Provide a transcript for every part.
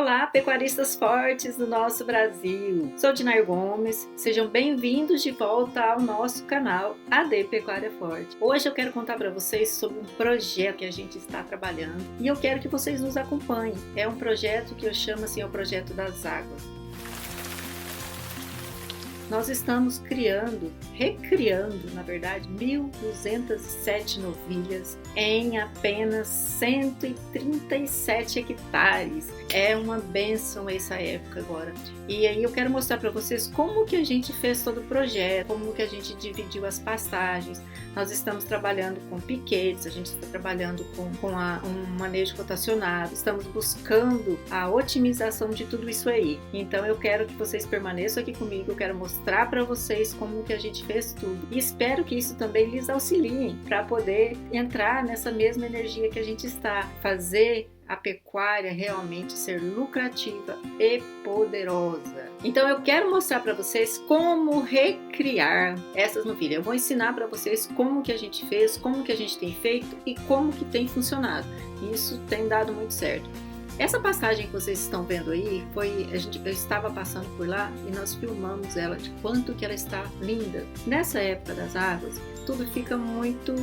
Olá, pecuaristas fortes do nosso Brasil! Sou Dinair Gomes, sejam bem-vindos de volta ao nosso canal AD Pecuária Forte. Hoje eu quero contar para vocês sobre um projeto que a gente está trabalhando e eu quero que vocês nos acompanhem. É um projeto que eu chamo assim, o projeto das águas. Nós estamos recriando, na verdade, 1.207 novilhas em apenas 137 hectares. É uma bênção essa época agora. E aí eu quero mostrar para vocês como que a gente fez todo o projeto, como que a gente dividiu as pastagens. Nós estamos trabalhando com piquetes, a gente está trabalhando com um manejo rotacionado, estamos buscando a otimização de tudo isso aí. Então eu quero que vocês permaneçam aqui comigo, eu quero mostrar para vocês como que a gente fez tudo. E espero que isso também lhes auxilie para poder entrar nessa mesma energia que a gente está, fazer a pecuária realmente ser lucrativa e poderosa. Então eu quero mostrar para vocês como recriar essas novilhas. Eu vou ensinar para vocês como que a gente fez, como que a gente tem feito e como que tem funcionado. Isso tem dado muito certo. Essa pastagem que vocês estão vendo aí, eu estava passando por lá e nós filmamos ela de quanto que ela está linda. Nessa época das águas, tudo fica muito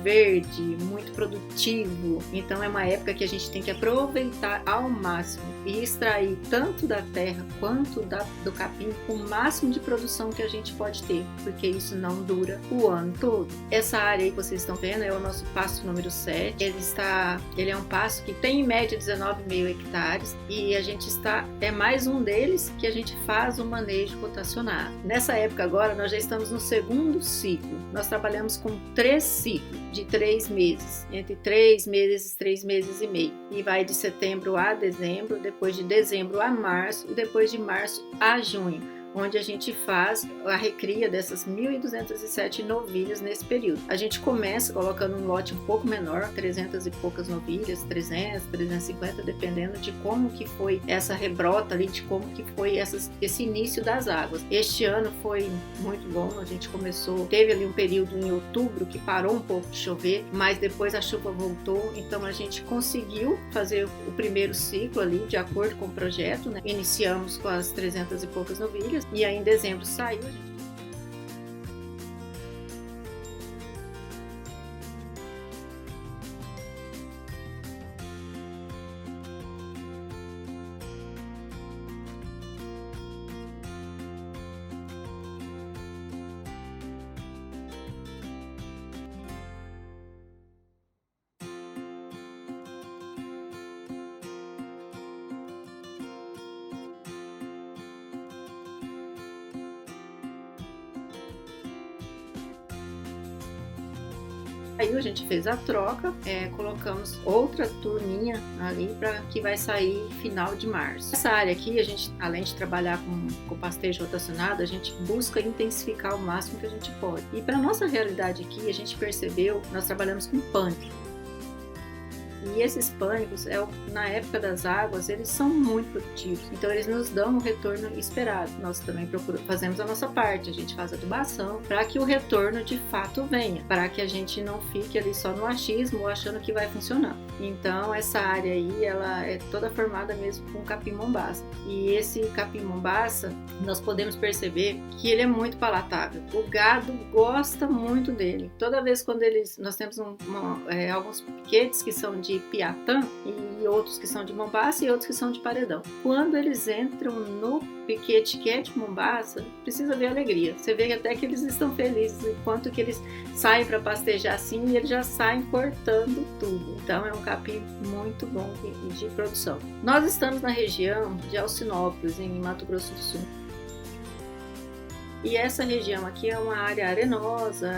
verde, muito produtivo. Então é uma época que a gente tem que aproveitar ao máximo e extrair tanto da terra quanto do capim o máximo de produção que a gente pode ter, porque isso não dura o ano todo. Essa área aí que vocês estão vendo é o nosso pasto número 7. Ele é um pasto que tem em média 19,5 hectares e é mais um deles que a gente faz o manejo rotacionado. Nessa época agora nós já estamos no segundo ciclo. Nós trabalhamos com 3 ciclos de 3 meses, entre 3 meses e 3 meses e meio. E vai de setembro a dezembro, depois de dezembro a março e depois de março a junho, onde a gente faz a recria dessas 1.207 novilhas nesse período. A gente começa colocando um lote um pouco menor, 300 e poucas novilhas, 300, 350, dependendo de como que foi essa rebrota ali, de como que foi esse início das águas. Este ano foi muito bom, a gente teve ali um período em outubro que parou um pouco de chover, mas depois a chuva voltou, então a gente conseguiu fazer o primeiro ciclo ali, de acordo com o projeto, né? Iniciamos com as 300 e poucas novilhas, e aí em dezembro saiu, gente. Aí a gente fez a troca, colocamos outra turminha ali para que vai sair final de março. Essa área aqui, a gente, além de trabalhar com pastejo rotacionado, a gente busca intensificar o máximo que a gente pode. E para nossa realidade aqui, a gente percebeu, nós trabalhamos com pânico. E esses pânicos, na época das águas, eles são muito produtivos. Então, eles nos dão o retorno esperado. Nós também fazemos a nossa parte. A gente faz adubação para que o retorno de fato venha. Para que a gente não fique ali só no achismo ou achando que vai funcionar. Então, essa área aí, ela é toda formada mesmo com capim-mombaça. E esse capim-mombaça, nós podemos perceber que ele é muito palatável. O gado gosta muito dele. Toda vez quando nós temos alguns piquetes que são de piatã e outros que são de mombaça e outros que são de paredão. Quando eles entram no piquete que é de mombaça, precisa ver a alegria. Você vê até que eles estão felizes enquanto que eles saem para pastejar assim e eles já saem cortando tudo. Então é um capim muito bom de produção. Nós estamos na região de Alcinópolis, em Mato Grosso do Sul. E essa região aqui é uma área arenosa,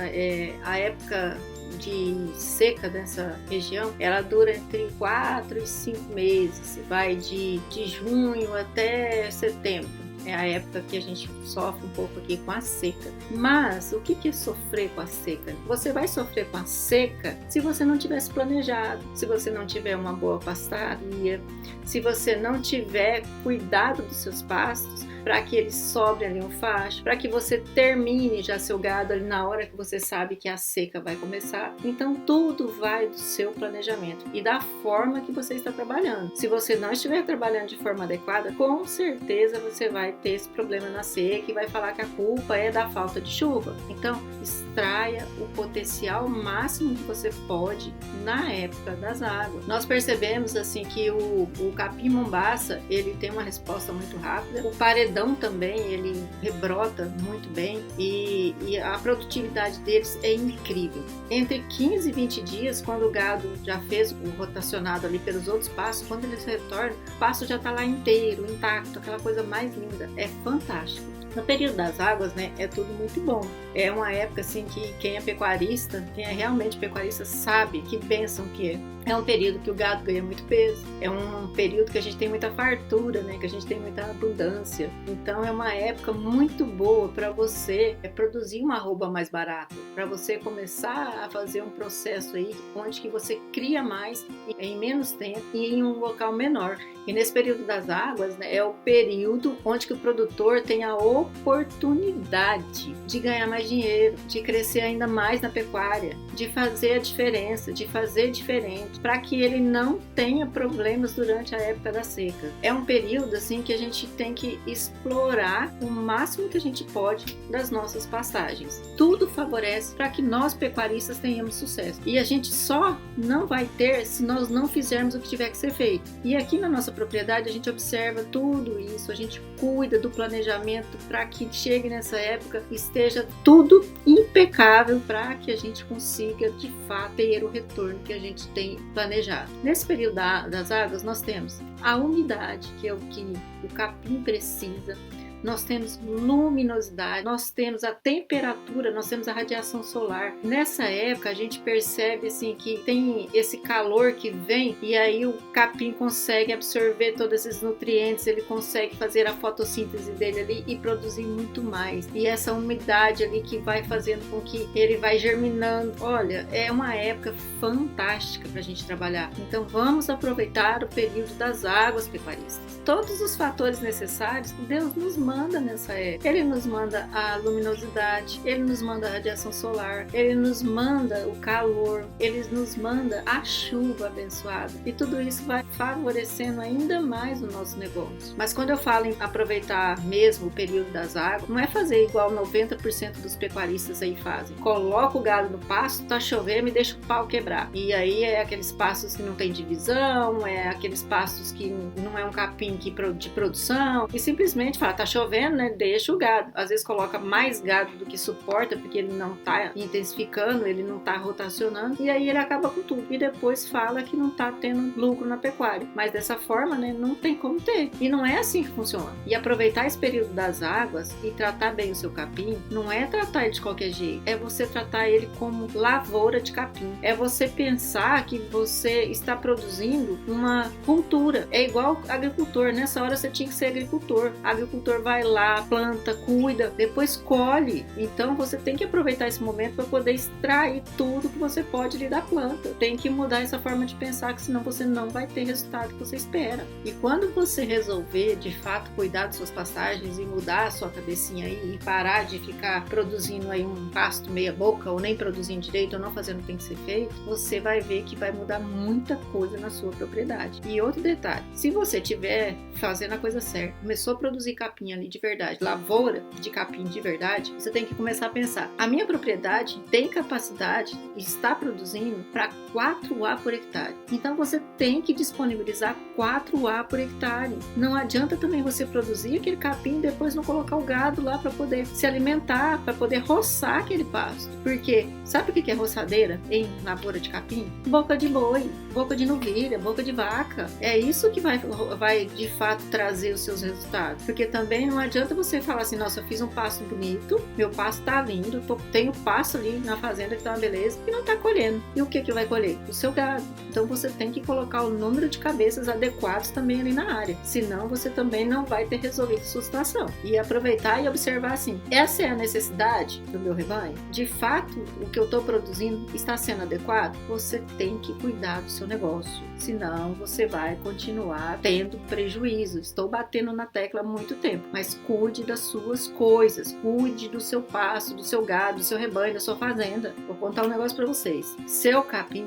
a época de seca dessa região, ela dura entre 4 e 5 meses, vai de junho até setembro. É a época que a gente sofre um pouco aqui com a seca. Mas o que é sofrer com a seca? Você vai sofrer com a seca se você não tivesse planejado, se você não tiver uma boa pastaria, se você não tiver cuidado dos seus pastos. para que ele sobre ali um facho, para que você termine já seu gado ali na hora que você sabe que a seca vai começar. Então tudo vai do seu planejamento e da forma que você está trabalhando. Se você não estiver trabalhando de forma adequada, com certeza você vai ter esse problema na seca e vai falar que a culpa é da falta de chuva. Então extraia o potencial máximo que você pode na época das águas. Nós percebemos assim que o capim-mombaça, ele tem uma resposta muito rápida. O paredão também, ele rebrota muito bem e a produtividade deles é incrível. Entre 15 e 20 dias, quando o gado já fez o rotacionado ali pelos outros pastos, quando eles retornam, o pasto já está lá inteiro, intacto, aquela coisa mais linda. É fantástico. No período das águas, né, é tudo muito bom. É uma época assim que quem é pecuarista, quem é realmente pecuarista sabe que bênção que é. É um período que o gado ganha muito peso, é um período que a gente tem muita fartura, né, que a gente tem muita abundância. Então é uma época muito boa para você produzir uma arroba mais barata, para você começar a fazer um processo aí onde que você cria mais em menos tempo e em um local menor. E nesse período das águas, né, é o período onde que o produtor tem a oportunidade de ganhar mais dinheiro, de crescer ainda mais na pecuária, de fazer a diferença, de fazer diferente, para que ele não tenha problemas durante a época da seca. É um período assim que a gente tem que explorar o máximo que a gente pode das nossas pastagens. Tudo favorece para que nós pecuaristas tenhamos sucesso. E a gente só não vai ter se nós não fizermos o que tiver que ser feito. E aqui na nossa propriedade a gente observa tudo isso, a gente cuida do planejamento para que chegue nessa época e esteja tudo impecável para que a gente consiga de fato ter o retorno que a gente tem planejado. Nesse período das águas nós temos a umidade, que é o que o capim precisa. Nós temos luminosidade, nós temos a temperatura, nós temos a radiação solar. Nessa época a gente percebe assim que tem esse calor que vem e aí o capim consegue absorver todos esses nutrientes, ele consegue fazer a fotossíntese dele ali e produzir muito mais. E essa umidade ali que vai fazendo com que ele vai germinando. Olha, é uma época fantástica para a gente trabalhar. Então vamos aproveitar o período das águas pecuaristas. Todos os fatores necessários Deus nos manda nessa época. Ele nos manda a luminosidade, ele nos manda a radiação solar, ele nos manda o calor, ele nos manda a chuva abençoada. E tudo isso vai favorecendo ainda mais o nosso negócio. Mas quando eu falo em aproveitar mesmo o período das águas, não é fazer igual 90% dos pecuaristas aí fazem. Coloca o gado no pasto, tá chovendo e deixa o pau quebrar. E aí é aqueles pastos que não tem divisão, é aqueles pastos que não é um capim de produção, e simplesmente fala, tá chovendo, né? Deixa o gado. Às vezes coloca mais gado do que suporta, porque ele não tá intensificando, ele não tá rotacionando, e aí ele acaba com tudo. E depois fala que não tá tendo lucro na pecuária. Mas dessa forma, né? Não tem como ter. E não é assim que funciona. E aproveitar esse período das águas e tratar bem o seu capim, não é tratar ele de qualquer jeito. É você tratar ele como lavoura de capim. É você pensar que você está produzindo uma cultura. É igual agricultor. Nessa hora você tinha que ser agricultor. Agricultor vai lá, planta, cuida, depois colhe. Então você tem que aproveitar esse momento para poder extrair tudo que você pode ali da planta. Tem que mudar essa forma de pensar, que senão você não vai ter o resultado que você espera. E quando você resolver de fato cuidar das suas pastagens e mudar a sua cabecinha aí e parar de ficar produzindo aí um pasto meia boca ou nem produzindo direito ou não fazendo o que tem que ser feito, você vai ver que vai mudar muita coisa na sua propriedade. E outro detalhe, se você estiver fazendo a coisa certa, começou a produzir capim ali de verdade, lavoura de capim de verdade, você tem que começar a pensar, a minha propriedade tem capacidade e está produzindo para 4A por hectare. Então você tem que disponibilizar 4A por hectare. Não adianta também você produzir aquele capim e depois não colocar o gado lá para poder se alimentar, para poder roçar aquele pasto. Porque sabe o que é roçadeira em lavoura de capim? Boca de boi, boca de novilha, boca de vaca. É isso que vai de fato trazer os seus resultados. Porque também não adianta você falar assim, nossa, eu fiz um pasto bonito, meu pasto tá lindo, tenho pasto ali na fazenda que tá uma beleza e não tá colhendo. E o que vai colher? O seu gado. Então você tem que colocar o número de cabeças adequados também ali na área. Senão você também não vai ter resolvido a sua situação. E aproveitar e observar assim, essa é a necessidade do meu rebanho? De fato, o que eu estou produzindo está sendo adequado? Você tem que cuidar do seu negócio. Senão você vai continuar tendo prejuízo. Estou batendo na tecla há muito tempo. mas cuide das suas coisas, cuide do seu pasto, do seu gado, do seu rebanho, da sua fazenda. Vou contar um negócio para vocês. Seu capim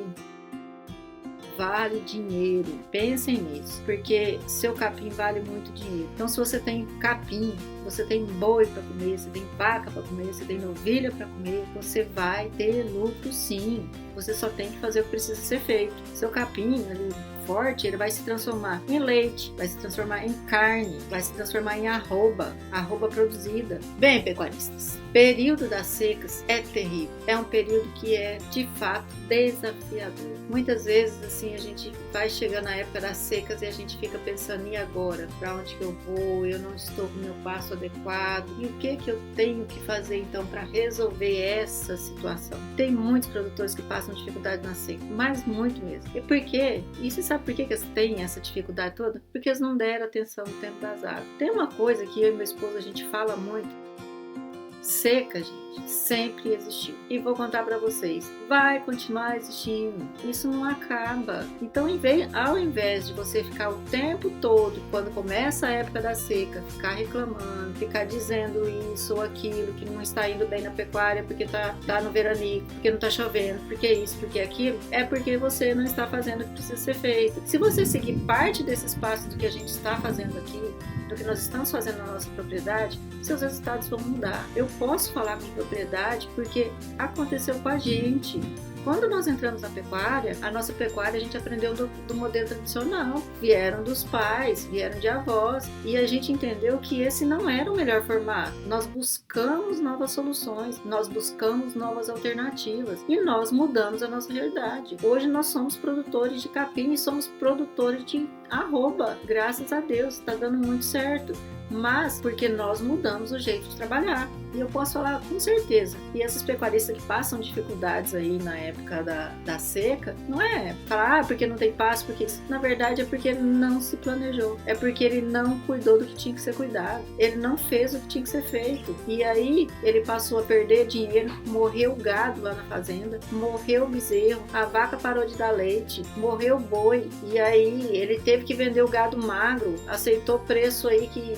vale dinheiro, pensem nisso, porque seu capim vale muito dinheiro. Então, se você tem capim, você tem boi para comer, você tem vaca para comer, você tem novilha para comer, você vai ter lucro sim. Você só tem que fazer o que precisa ser feito. Seu capim ali forte, ele vai se transformar em leite, vai se transformar em carne, vai se transformar em arroba produzida. Bem, pecuaristas, período das secas é terrível. É um período que é, de fato, desafiador. Muitas vezes, assim, a gente vai chegando na época das secas e a gente fica pensando, e agora? Para onde que eu vou? Eu não estou com o meu pasto adequado. E o que eu tenho que fazer, então, para resolver essa situação? Tem muitos produtores que passam dificuldade na seca, mas muito mesmo. E por quê? E você sabe por que eles têm essa dificuldade toda? Porque eles não deram atenção no tempo das águas. Tem uma coisa que eu e meu esposo a gente fala muito. Seca, gente, sempre existiu. E vou contar para vocês, vai continuar existindo. Isso não acaba. Então, ao invés de você ficar o tempo todo, quando começa a época da seca, ficar reclamando, ficar dizendo isso ou aquilo, que não está indo bem na pecuária porque tá no veranico, porque não tá chovendo, porque isso, porque aquilo, é porque você não está fazendo o que precisa ser feito. Se você seguir parte desses passos do que a gente está fazendo aqui, do que nós estamos fazendo na nossa propriedade, seus resultados vão mudar. Eu posso falar com propriedade porque aconteceu com a gente. Quando nós entramos na pecuária, a nossa pecuária a gente aprendeu do modelo tradicional. Vieram dos pais, vieram de avós, e a gente entendeu que esse não era o melhor formato. Nós buscamos novas soluções, nós buscamos novas alternativas e nós mudamos a nossa realidade. Hoje nós somos produtores de capim e somos produtores de arroba. Graças a Deus, está dando muito certo. Mas porque nós mudamos o jeito de trabalhar. E eu posso falar com certeza. E esses pecuaristas que passam dificuldades aí na época da seca, não é falar porque não tem pasto, porque isso, na verdade é porque ele não se planejou. É porque ele não cuidou do que tinha que ser cuidado. Ele não fez o que tinha que ser feito. E aí ele passou a perder dinheiro, morreu o gado lá na fazenda, morreu o bezerro, a vaca parou de dar leite, morreu o boi. E aí ele teve que vender o gado magro, aceitou preço aí que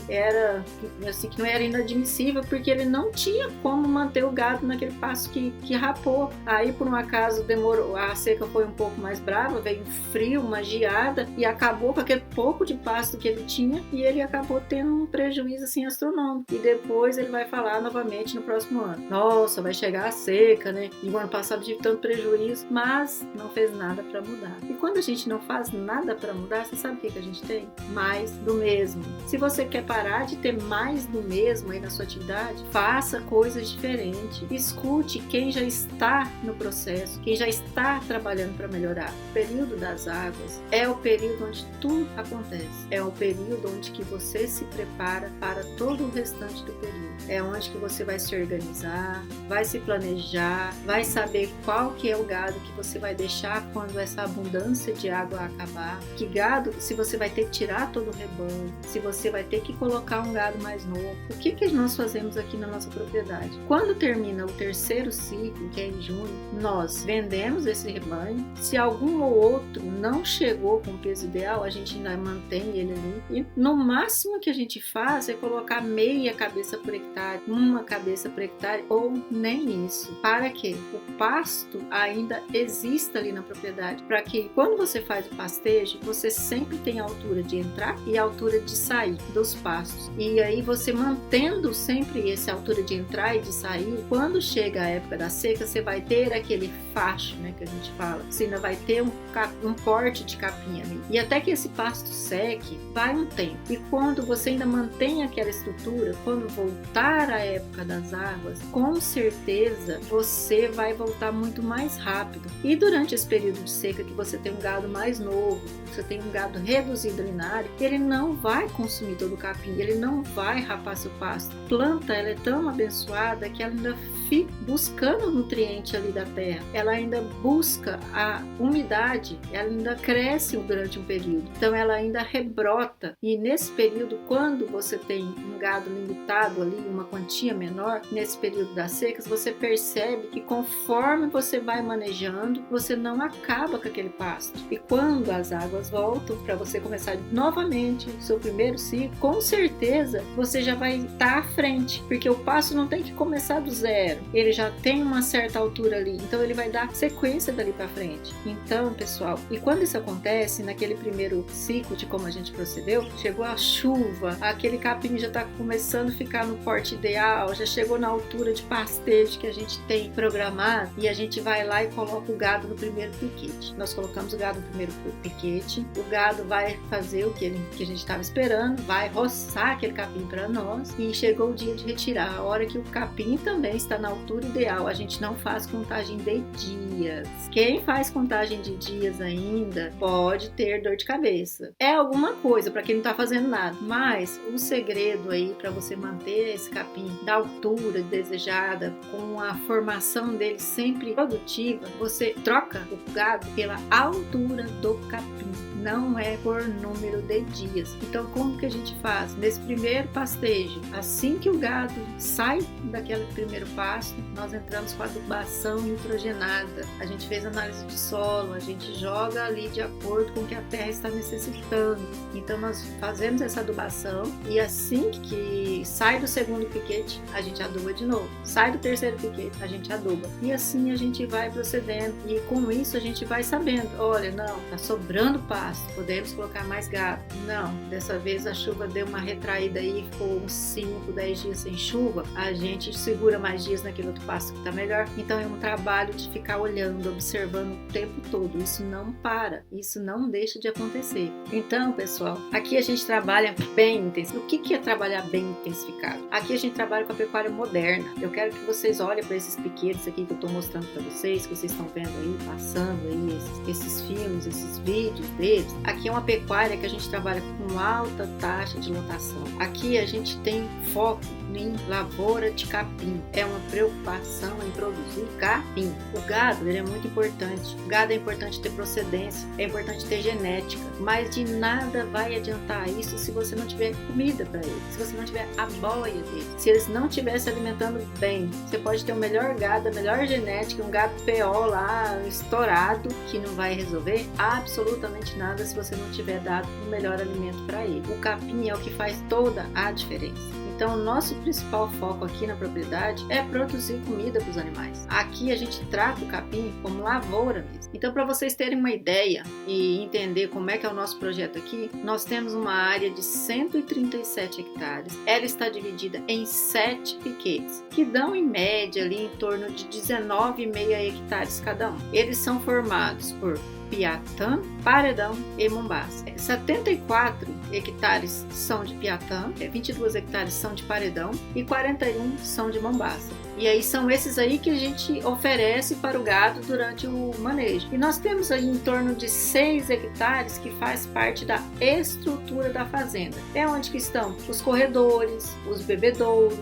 não era inadmissível, porque ele não tinha como manter o gado naquele pasto que rapou. Aí, por um acaso, demorou, a seca foi um pouco mais brava, veio um frio, uma geada, e acabou com aquele pouco de pasto que ele tinha, e ele acabou tendo um prejuízo assim astronômico. E depois ele vai falar novamente no próximo ano: nossa, vai chegar a seca, né? E o ano passado tive tanto prejuízo, mas não fez nada para mudar. E quando a gente não faz nada para mudar, você sabe o que a gente tem? Mais do mesmo. Se você quer parar de ter mais do mesmo aí na sua atividade, faça coisas diferentes. Escute quem já está no processo, quem já está trabalhando para melhorar. O período das águas é o período onde tudo acontece. É o período onde que você se prepara para todo o restante do período. É onde que você vai se organizar, vai se planejar, vai saber qual que é o gado que você vai deixar quando essa abundância de água acabar. Que gado, se você vai ter que tirar todo o rebanho, se você vai ter que colocar um gado mais novo. O que nós fazemos aqui na nossa propriedade? Quando termina o terceiro ciclo, que é em junho, nós vendemos esse rebanho. Se algum ou outro não chegou com o peso ideal, a gente ainda mantém ele ali. E no máximo que a gente faz é colocar meia cabeça por hectare, uma cabeça por hectare, ou nem isso. Para que o pasto ainda exista ali na propriedade. Para que quando você faz o pastejo, você sempre tenha a altura de entrar e a altura de sair dos pastos. E aí você mantendo sempre essa altura de entrar e de sair, quando chega a época da seca, você vai ter aquele facho, né, que a gente fala. Você ainda vai ter um porte de capim ali. E até que esse pasto seque, vai um tempo. E quando você ainda mantém aquela estrutura, quando voltar a época das águas, com certeza você vai voltar muito mais rápido. E durante esse período de seca que você tem um gado mais novo, você tem um gado reduzido ali na área, ele não vai consumir todo o capim, ele não vai rapar seu pasto. A planta, ela é tão tão abençoada que ela ainda fica buscando o nutriente ali da terra, ela ainda busca a umidade, ela ainda cresce durante um período, então ela ainda rebrota. E nesse período, quando você tem um gado limitado ali, uma quantia menor, nesse período das secas, você percebe que conforme você vai manejando, você não acaba com aquele pasto. E quando as águas voltam para você começar novamente o seu primeiro ciclo, com certeza você já vai estar à frente, porque o pasto não tem que começar do zero, ele já tem uma certa altura ali, então ele vai dar sequência dali para frente. Então, pessoal, e quando isso acontece, naquele primeiro ciclo de como a gente procedeu, chegou a chuva, aquele capim já está começando a ficar no porte ideal, já chegou na altura de pastejo que a gente tem programado, e a gente vai lá e coloca o gado no primeiro piquete. Nós colocamos o gado no primeiro piquete, o gado vai fazer o que a gente estava esperando, vai roçar aquele capim para nós, e chegou o dia de retirar, a hora que o capim também está na altura ideal. A gente não faz contagem de dias. Quem faz contagem de dias ainda pode ter dor de cabeça. É alguma coisa para quem não está fazendo nada, mas o segredo aí para você manter esse capim da altura desejada, com a formação dele sempre produtiva, você troca o gado pela altura do capim, não é por número de dias. Então, como que a gente faz? Nesse primeiro pastejo, assim que o gado sai daquele primeiro pasto, nós entramos com a adubação nitrogenada. A gente fez análise de solo, a gente joga ali de acordo com o que a terra está necessitando. Então, nós fazemos essa adubação e assim que sai do segundo piquete, a gente aduba de novo. Sai do terceiro piquete, a gente aduba. E assim a gente vai procedendo. E com isso a gente vai sabendo, olha, não, tá sobrando pasto, podemos colocar mais gado. Não, dessa vez a chuva deu uma retraída aí, ficou uns 5, 10 dias sem chuva, a gente segura mais dias naquele outro pasto que tá melhor. Então é um trabalho de ficar olhando, observando o tempo todo. Isso não para, isso não deixa de acontecer. Então, pessoal, aqui a gente trabalha bem intensificado. O que é trabalhar bem intensificado? Aqui a gente trabalha com a pecuária moderna. Eu quero que vocês olhem para esses piquetes aqui que eu tô mostrando para vocês, que vocês estão vendo aí, passando aí esses filmes, esses vídeos deles. Aqui é uma pecuária que a gente trabalha com alta taxa de lotação. Aqui a gente tem foco em lavoura de capim. É uma preocupação em produzir capim. O gado, ele é muito importante. O gado é importante ter procedência, é importante ter genética, mas de nada vai adiantar isso se você não tiver comida para eles, se você não tiver a boia deles, se eles não estiverem se alimentando bem. Você pode ter o melhor gado, a melhor genética, um gado PO lá estourado, que não vai resolver absolutamente nada se você não tiver dado o melhor alimento para ele. O capim é o que faz toda a diferença. Então, o nosso principal foco aqui na propriedade é produzir comida para os animais. Aqui a gente trata o capim como lavoura mesmo. Então, para vocês terem uma ideia e entender como é que é o nosso projeto aqui, nós temos uma área de 137 hectares. Ela está dividida em 7 piquetes, que dão em média ali em torno de 19,5 hectares cada um. Eles são formados por Piatã, Paredão e Mombaça. 74 hectares são de Piatã, 22 hectares são de Paredão e 41 são de Mombaça. E aí são esses aí que a gente oferece para o gado durante o manejo. E nós temos aí em torno de 6 hectares que faz parte da estrutura da fazenda. É onde que estão os corredores, os bebedouros,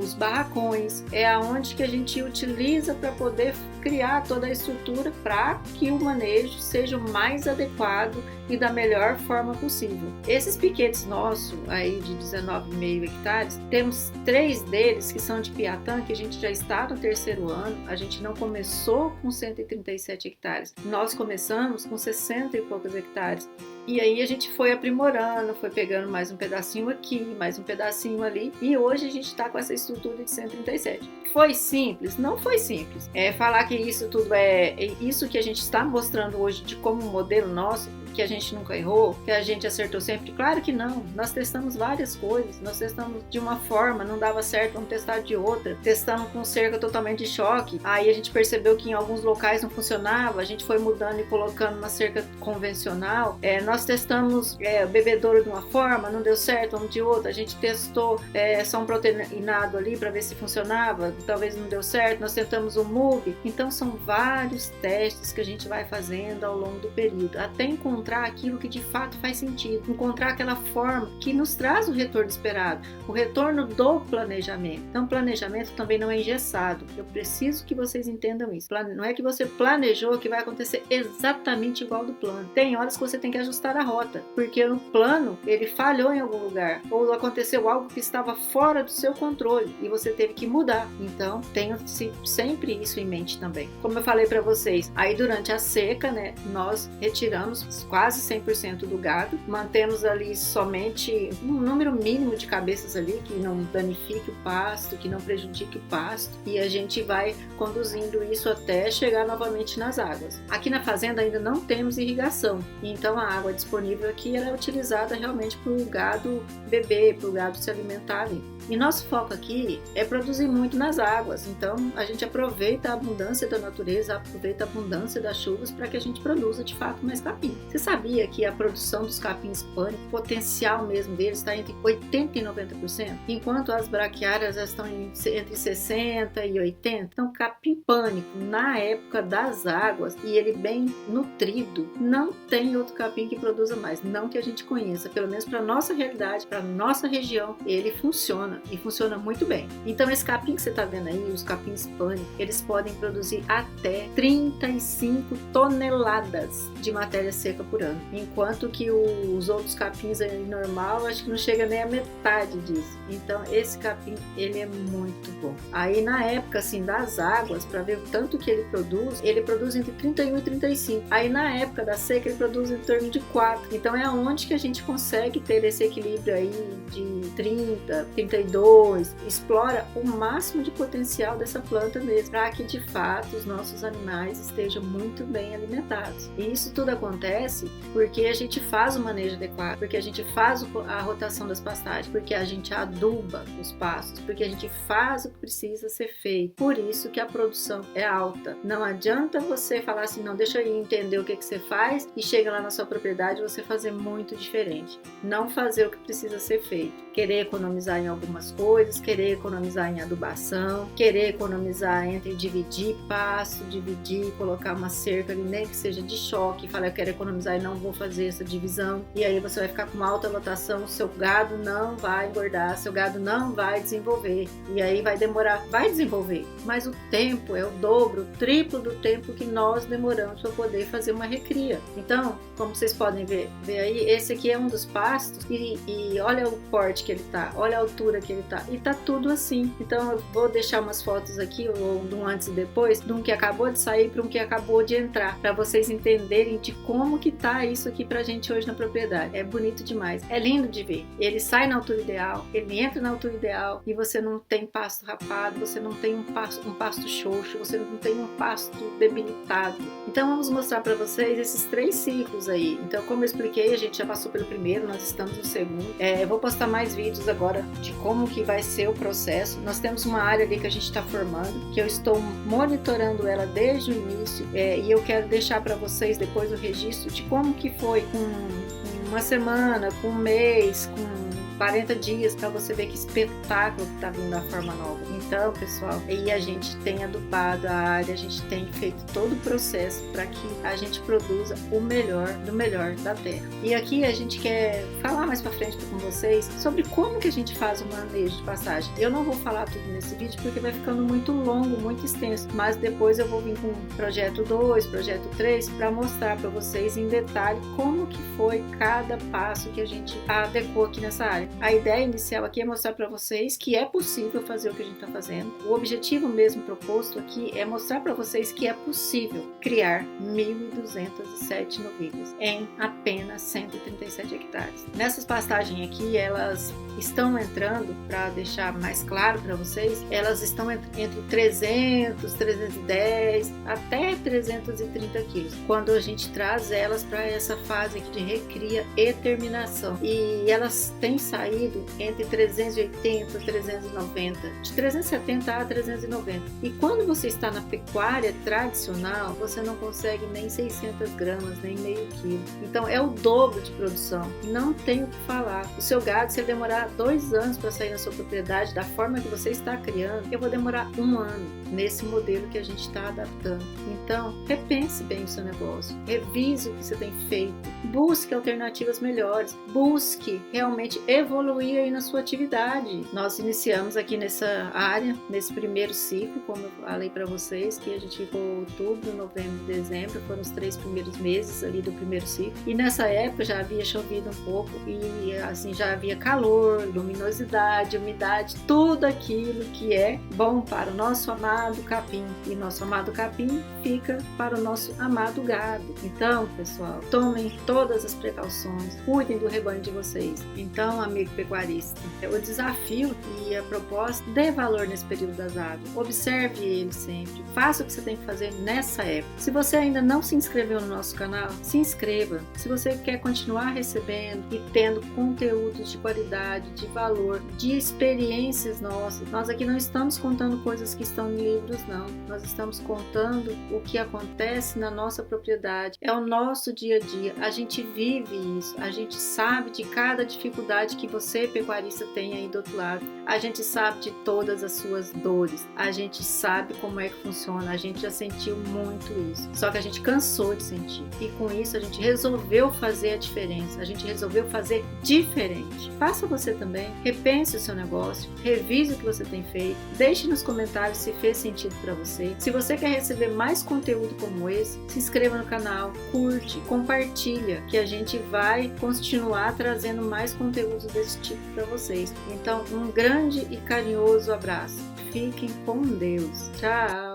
os barracões. É aonde que a gente utiliza para poder criar toda a estrutura para que o manejo seja o mais adequado e da melhor forma possível. Esses piquetes nossos aí de 19,5 hectares, temos 3 deles que são de Piatã, que a gente já está no 3º ano. A gente não começou com 137 hectares, nós começamos com 60 e poucos hectares. E aí a gente foi aprimorando, foi pegando mais um pedacinho aqui, mais um pedacinho ali, e hoje a gente está com essa estrutura de 137. Foi simples? Não foi simples. Falar que isso tudo é isso que a gente está mostrando hoje de como modelo nosso, que a gente nunca errou, que a gente acertou sempre? Claro que não. Nós testamos várias coisas. Nós testamos de uma forma, não dava certo, vamos testar de outra. Testamos com cerca totalmente de choque. Aí a gente percebeu que em alguns locais não funcionava. A gente foi mudando e colocando uma cerca convencional. Nós nós testamos o bebedouro de uma forma, não deu certo, um de outra, a gente testou só um proteinado ali para ver se funcionava, talvez não deu certo, nós tentamos um MUG. Então são vários testes que a gente vai fazendo ao longo do período, até encontrar aquilo que de fato faz sentido, encontrar aquela forma que nos traz o retorno esperado, o retorno do planejamento. Então, planejamento também não é engessado. Eu preciso que vocês entendam isso. Não é que você planejou que vai acontecer exatamente igual do plano. Tem horas que você tem que ajustar a rota, porque o plano, ele falhou em algum lugar, ou aconteceu algo que estava fora do seu controle e você teve que mudar. Então, tenha sempre isso em mente também. Como eu falei para vocês, aí durante a seca, né, nós retiramos quase 100% do gado, mantemos ali somente um número mínimo de cabeças ali, que não danifique o pasto, que não prejudique o pasto, e a gente vai conduzindo isso até chegar novamente nas águas. Aqui na fazenda ainda não temos irrigação, então a água disponível aqui ela é utilizada realmente para o gado beber, para o gado se alimentar ali. E nosso foco aqui é produzir muito nas águas, então a gente aproveita a abundância da natureza, aproveita a abundância das chuvas para que a gente produza de fato mais capim. Você sabia que a produção dos capins pânico, o potencial mesmo deles está entre 80% e 90%, enquanto as braquiárias estão entre 60% e 80%? Então capim pânico na época das águas e ele bem nutrido, não tem outro capim que produza mais, não que a gente conheça, pelo menos para nossa realidade, para nossa região, ele funciona. E funciona muito bem. Então esse capim que você está vendo aí, os capins pânico, eles podem produzir até 35 toneladas de matéria seca por ano, enquanto que os outros capins aí normal, acho que não chega nem a metade disso. Então esse capim, ele é muito bom. Aí na época assim das águas, para ver o tanto que ele produz entre 31 e 35. Aí na época da seca ele produz em torno de 4. Então é onde que a gente consegue ter esse equilíbrio aí de 30, 32, explora o máximo de potencial dessa planta mesmo, para que de fato os nossos animais estejam muito bem alimentados. E isso tudo acontece porque a gente faz o manejo adequado, porque a gente faz a rotação das pastagens, porque a gente aduba os pastos, porque a gente faz o que precisa ser feito. Por isso que a produção é alta. Não adianta você falar assim, não, deixa eu entender o que você faz e chega lá na sua propriedade você fazer muito diferente. Não fazer o que precisa ser feito. Querer economizar em algumas coisas, querer economizar em adubação, querer economizar entre dividir pasto, dividir, colocar uma cerca ali, nem que seja de choque, falar eu quero economizar e não vou fazer essa divisão, e aí você vai ficar com uma alta lotação, o seu gado não vai engordar, seu gado não vai desenvolver, e aí vai demorar, vai desenvolver, mas o tempo é o dobro, o triplo do tempo que nós demoramos para poder fazer uma recria. Então, como vocês podem ver aí, esse aqui é um dos pastos, e olha o porte que ele tá, olha a altura que ele tá, e tá tudo assim. Então eu vou deixar umas fotos aqui, de um antes e depois, de um que acabou de sair para um que acabou de entrar, para vocês entenderem de como que tá isso aqui pra gente hoje na propriedade. É bonito demais, é lindo de ver. Ele sai na altura ideal, ele entra na altura ideal e você não tem pasto rapado, você não tem um pasto xoxo, você não tem um pasto debilitado. Então vamos mostrar para vocês esses 3 ciclos aí. Então, como eu expliquei, a gente já passou pelo primeiro, nós estamos no segundo. Eu vou postar mais vídeos agora de como que vai ser o processo. Nós temos uma área ali que a gente está formando, que eu estou monitorando ela desde o início, e eu quero deixar para vocês depois o registro de como que foi com uma semana, com um mês, com 40 dias, para você ver que espetáculo que está vindo a forma nova. Então, pessoal, aí a gente tem adubado a área, a gente tem feito todo o processo para que a gente produza o melhor do melhor da terra. E aqui a gente quer falar mais para frente com vocês sobre como que a gente faz o manejo de pastagem. Eu não vou falar tudo nesse vídeo porque vai ficando muito longo, muito extenso, mas depois eu vou vir com projeto 2, projeto 3 para mostrar para vocês em detalhe como que foi cada passo que a gente adequou aqui nessa área. A ideia inicial aqui é mostrar para vocês que é possível fazer o que a gente está fazendo. O objetivo mesmo proposto aqui é mostrar para vocês que é possível criar 1.207 novilhas em apenas 137 hectares. Nessas pastagens aqui, elas estão entrando, para deixar mais claro para vocês, elas estão entre 300, 310 até 330 quilos, quando a gente traz elas para essa fase aqui de recria e terminação. E elas têm saído entre 380 e 390, de 370 a 390. E quando você está na pecuária tradicional, você não consegue nem 600 gramas, nem meio quilo. Então é o dobro de produção. Não tem o que falar. O seu gado, se ele demorar 2 anos para sair na sua propriedade da forma que você está criando, eu vou demorar 1 ano nesse modelo que a gente está adaptando. Então, repense bem o seu negócio, revise o que você tem feito, busque alternativas melhores, busque realmente evoluir aí na sua atividade. Nós iniciamos aqui nessa área, nesse primeiro ciclo, como eu falei para vocês, que a gente ficou outubro, novembro, dezembro, foram os 3 primeiros meses ali do primeiro ciclo. E nessa época já havia chovido um pouco e assim já havia calor, luminosidade, umidade, tudo aquilo que é bom para o nosso amado capim. E nosso amado capim fica para o nosso amado gado. Então, pessoal, tomem todas as precauções, cuidem do rebanho de vocês. Então, amigo pecuarista, o desafio e a proposta, dê valor nesse período das águas. Observe ele sempre. Faça o que você tem que fazer nessa época. Se você ainda não se inscreveu no nosso canal, se inscreva. Se você quer continuar recebendo e tendo conteúdos de qualidade, de valor, de experiências nossas, nós aqui não estamos contando coisas que estão em livros, não. Nós estamos contando o que acontece na nossa propriedade. É o nosso dia a dia. A gente vive isso. A gente sabe de cada dificuldade que você, pecuarista, tem aí do outro lado. A gente sabe de todas as suas dores. A gente sabe como é que funciona. A gente já sentiu muito isso. Só que a gente cansou de sentir. E com isso a gente resolveu fazer a diferença. A gente resolveu fazer diferente. Faça você também. Repense o seu negócio. Revise o que você tem feito. Deixe nos comentários se fez sentido para você. Se você quer receber mais conteúdo como esse, se inscreva no canal, curte, compartilha, que a gente vai continuar trazendo mais conteúdos desse tipo para vocês. Então, um grande e carinhoso abraço. Fiquem com Deus. Tchau!